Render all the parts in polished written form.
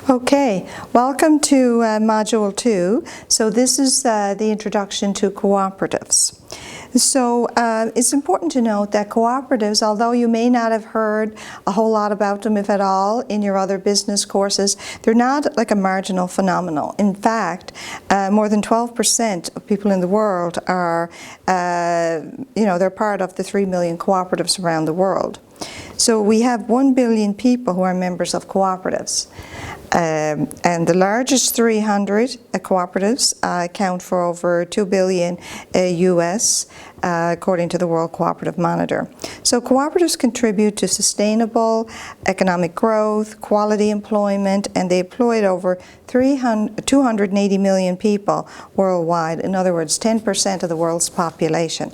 Okay, welcome to Module 2. So this is the introduction to cooperatives. So it's important to note that cooperatives, although you may not have heard a whole lot about them, if at all, in your other business courses, they're not like a marginal phenomenon. In fact, more than 12% of people in the world are, they're part of the 3 million cooperatives around the world. So we have 1 billion people who are members of cooperatives. And the largest 300 cooperatives account for over 2 billion US, according to the World Cooperative Monitor. So cooperatives contribute to sustainable economic growth, quality employment, and they employed over 280 million people worldwide. In other words, 10% of the world's population.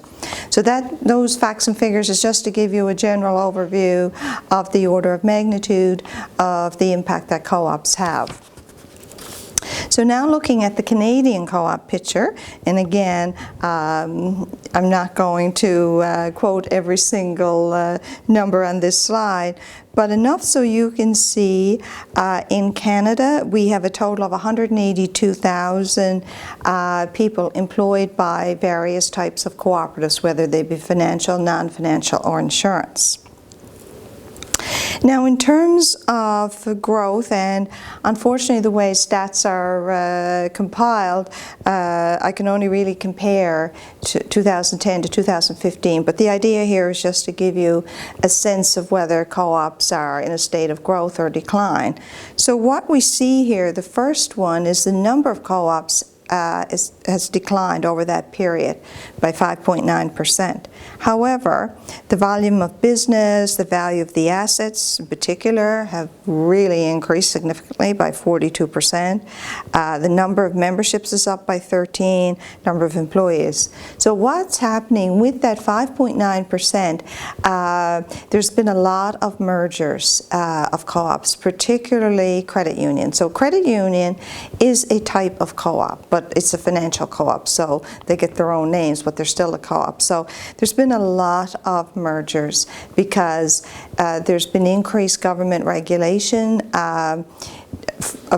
So those facts and figures is just to give you a general overview of the order of magnitude of the impact that co-ops have. So now looking at the Canadian co-op picture, and again, I'm not going to quote every single number on this slide, but enough so you can see in Canada we have a total of 182,000 people employed by various types of cooperatives, whether they be financial, non-financial, or insurance. Now, in terms of growth, and unfortunately the way stats are compiled, I can only really compare 2010 to 2015, but the idea here is just to give you a sense of whether co-ops are in a state of growth or decline. So what we see here, the first one is the number of co-ops has declined over that period by 5.9%. However, the volume of business, the value of the assets in particular, have really increased significantly by 42%. The number of memberships is up by 13, number of employees. So what's happening with that 5.9%, there's been a lot of mergers of co-ops, particularly credit unions. So credit union is a type of co-op, but it's a financial co-op, so they get their own names, but they're still a co-op. So there's been a lot of mergers because there's been increased government regulation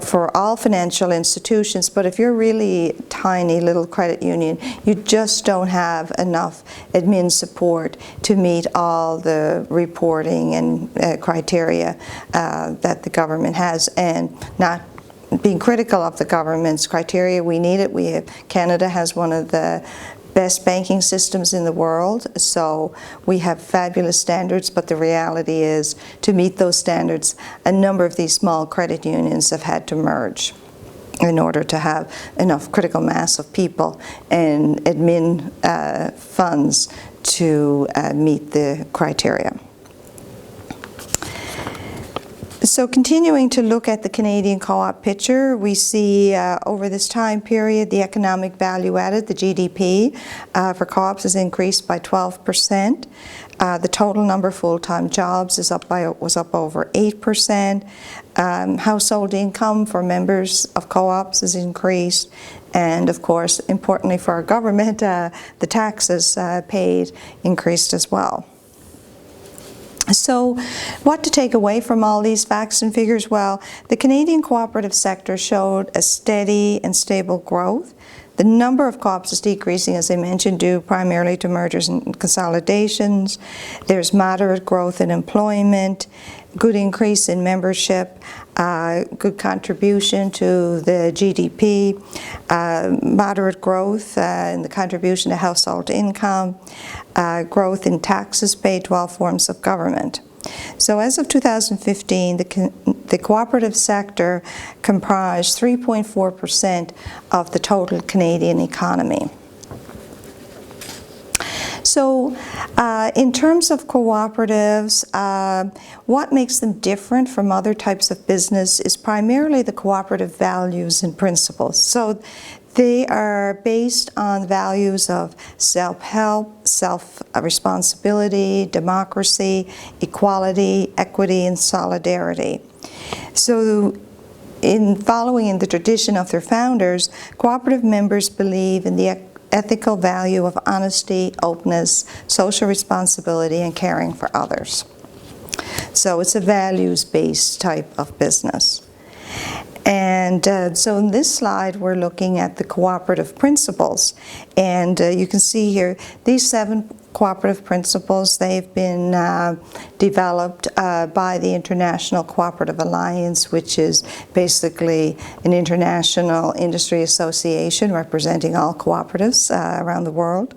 for all financial institutions, but if you're a really tiny little credit union, you just don't have enough admin support to meet all the reporting and criteria that the government has, and not being critical of the government's criteria. We need it. Canada has one of the best banking systems in the world, so we have fabulous standards, but the reality is, to meet those standards, a number of these small credit unions have had to merge in order to have enough critical mass of people and admin funds to meet the criteria. So continuing to look at the Canadian co-op picture, we see over this time period the economic value added, the GDP, for co-ops has increased by 12%. The total number of full-time jobs was up over 8%. Household income for members of co-ops has increased. And of course, importantly for our government, the taxes paid increased as well. So what to take away from all these facts and figures? Well, the Canadian cooperative sector showed a steady and stable growth. The number of co-ops is decreasing, as I mentioned, due primarily to mergers and consolidations. There's moderate growth in employment, good increase in membership, good contribution to the GDP, moderate growth in the contribution to household income, growth in taxes paid to all forms of government. So as of 2015, the cooperative sector comprised 3.4% of the total Canadian economy. So in terms of cooperatives, what makes them different from other types of business is primarily the cooperative values and principles. So they are based on values of self-help, self-responsibility, democracy, equality, equity, and solidarity. So in following in the tradition of their founders, cooperative members believe in the ethical value of honesty, openness, social responsibility, and caring for others. So it's a values-based type of business. And so in this slide, we're looking at the cooperative principles. And you can see here, these 7 cooperative principles, they've been developed by the International Cooperative Alliance, which is basically an international industry association representing all cooperatives around the world.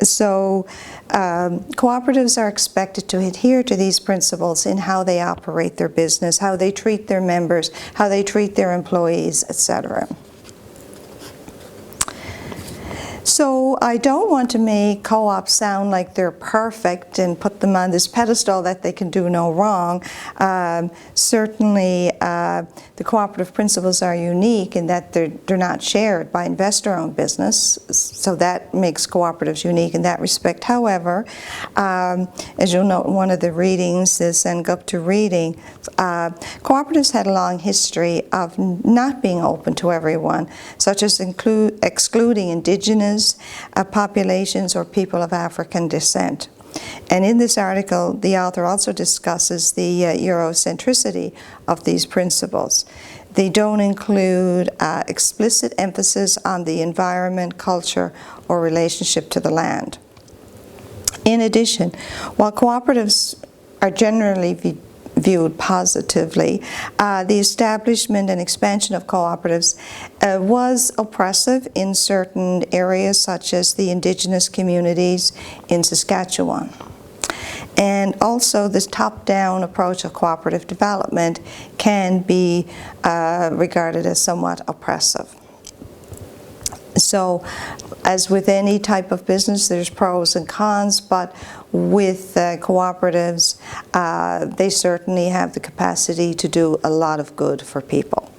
So cooperatives are expected to adhere to these principles in how they operate their business, how they treat their members, how they treat their employees, etc. So I don't want to make co-ops sound like they're perfect and put them on this pedestal that they can do no wrong. Certainly the cooperative principles are unique in that they're not shared by investor-owned business, so that makes cooperatives unique in that respect. However, as you'll note in one of the readings, this Ngupta reading, cooperatives had a long history of not being open to everyone, such as excluding indigenous populations or people of African descent. And in this article, the author also discusses the Eurocentricity of these principles. They don't include explicit emphasis on the environment, culture, or relationship to the land. In addition, while cooperatives are generally viewed positively, the establishment and expansion of cooperatives was oppressive in certain areas, such as the indigenous communities in Saskatchewan. And also this top-down approach of cooperative development can be regarded as somewhat oppressive. So, as with any type of business, there's pros and cons, but with cooperatives, they certainly have the capacity to do a lot of good for people.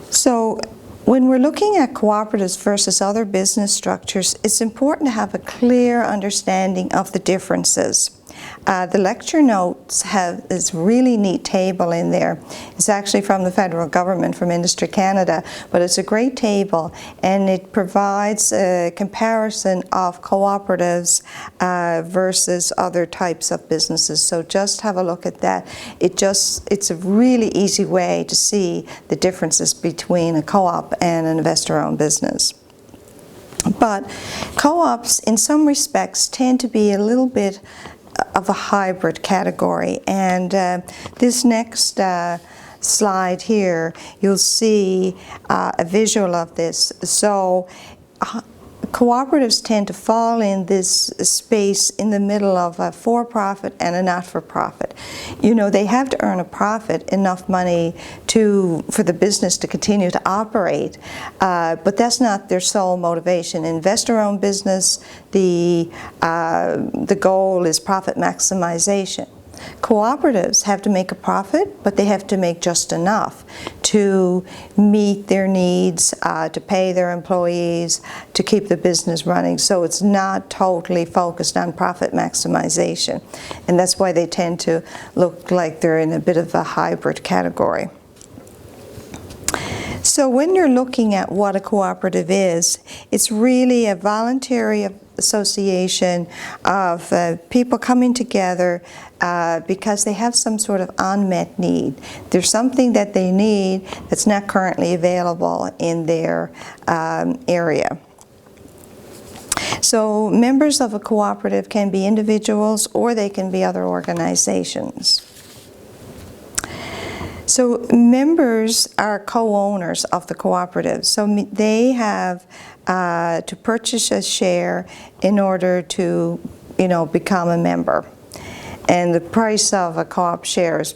So, when we're looking at cooperatives versus other business structures, it's important to have a clear understanding of the differences. The lecture notes have this really neat table in there. It's actually from the federal government, from Industry Canada, but it's a great table, and it provides a comparison of cooperatives versus other types of businesses. So just have a look at that. It's a really easy way to see the differences between a co-op and an investor-owned business. But co-ops, in some respects, tend to be a little bit of a hybrid category, and this next slide here, you'll see a visual of this. So cooperatives tend to fall in this space in the middle of a for-profit and a not-for-profit. You know, they have to earn a profit, enough money for the business to continue to operate, but that's not their sole motivation. Investor-owned business, the goal is profit maximization. Cooperatives have to make a profit, but they have to make just enough to meet their needs, to pay their employees, to keep the business running. So it's not totally focused on profit maximization. And that's why they tend to look like they're in a bit of a hybrid category. So when you're looking at what a cooperative is, it's really a voluntary association of people coming together because they have some sort of unmet need. There's something that they need that's not currently available in their area. So members of a cooperative can be individuals or they can be other organizations. So members are co-owners of the cooperative. So they have to purchase a share in order to, become a member. And the price of a co-op share is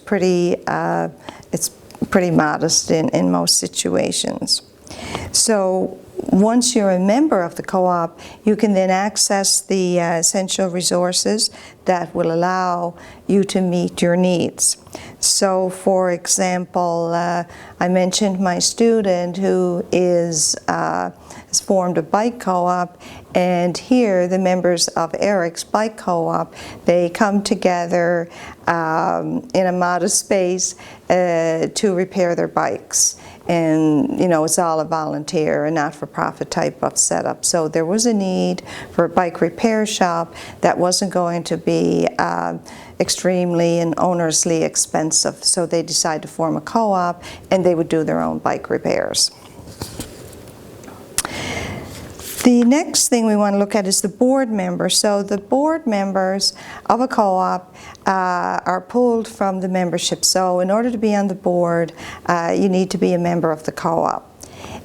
it's pretty modest in most situations. So once you're a member of the co-op, you can then access the essential resources that will allow you to meet your needs. So, for example, I mentioned my student who has formed a bike co-op, And here, the members of Eric's Bike Co-op, they come together in a modest space to repair their bikes. And, you know, it's all a volunteer and not-for-profit type of setup. So there was a need for a bike repair shop that wasn't going to be extremely and onerously expensive. So they decided to form a co-op, and they would do their own bike repairs. The next thing we want to look at is the board members. So the board members of a co-op are pulled from the membership. So in order to be on the board, you need to be a member of the co-op.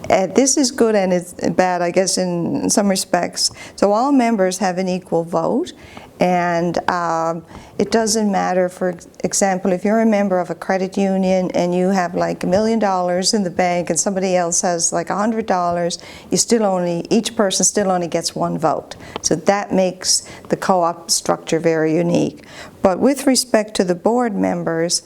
This is good and it's bad, I guess, in some respects. So all members have an equal vote, and it doesn't matter, for example, if you're a member of a credit union and you have like $1 million in the bank and somebody else has like $100, you still only, each person still only gets one vote. So that makes the co-op structure very unique. But with respect to the board members,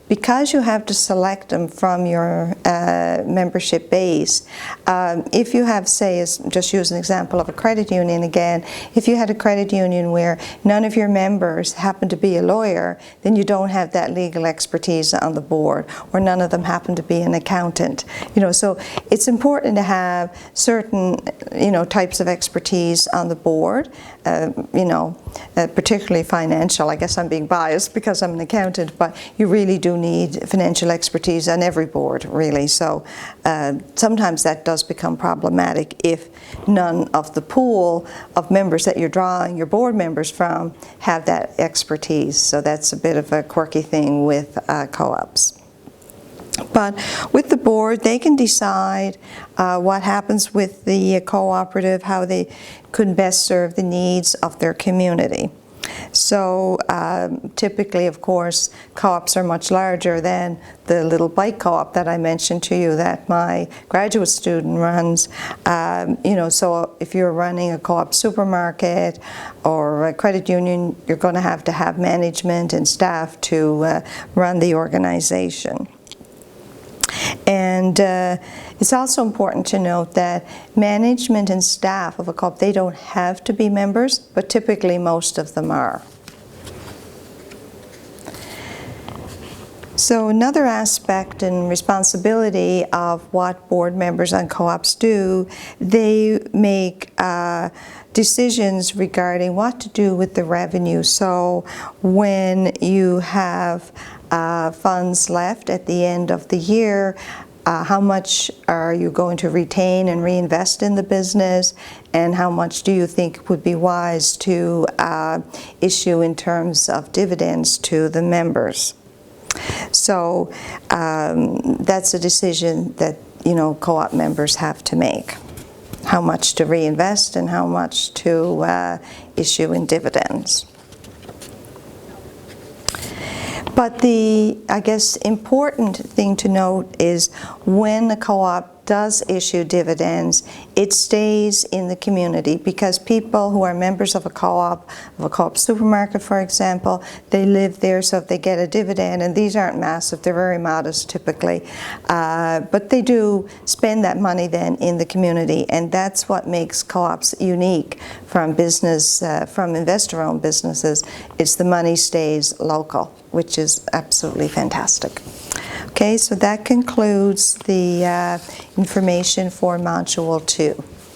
because you have to select them from your membership base, if you have, say, just use an example of a credit union again, if you had a credit union where none of your members happen to be a lawyer, then you don't have that legal expertise on the board, or none of them happen to be an accountant. You know, so it's important to have certain, you know, types of expertise on the board, you know, particularly financial. I guess I'm being biased because I'm an accountant, but you really do need financial expertise on every board, really. So sometimes that does become problematic if none of the pool of members that you're drawing your board members from have that expertise. So that's a bit of a quirky thing with co-ops. But with the board, they can decide what happens with the cooperative, how they could best serve the needs of their community. So typically, of course, co-ops are much larger than the little bike co-op that I mentioned to you that my graduate student runs. You know, so if you're running a co-op supermarket or a credit union, you're going to have management and staff to run the organization. And it's also important to note that management and staff of a co-op, they don't have to be members, but typically most of them are. So another aspect and responsibility of what board members on co-ops do, they make decisions regarding what to do with the revenue. So when you have funds left at the end of the year, how much are you going to retain and reinvest in the business, and how much do you think would be wise to issue in terms of dividends to the members? So that's a decision that, you know, co-op members have to make. How much to reinvest and how much to issue in dividends. But the, I guess, important thing to note is when the co-op does issue dividends, it stays in the community, because people who are members of a co-op supermarket, for example, they live there, so if they get a dividend, and these aren't massive, they're very modest typically, but they do spend that money then in the community, and that's what makes co-ops unique from business, from investor-owned businesses. It's the money stays local, which is absolutely fantastic. Okay, so that concludes the information for Module 2.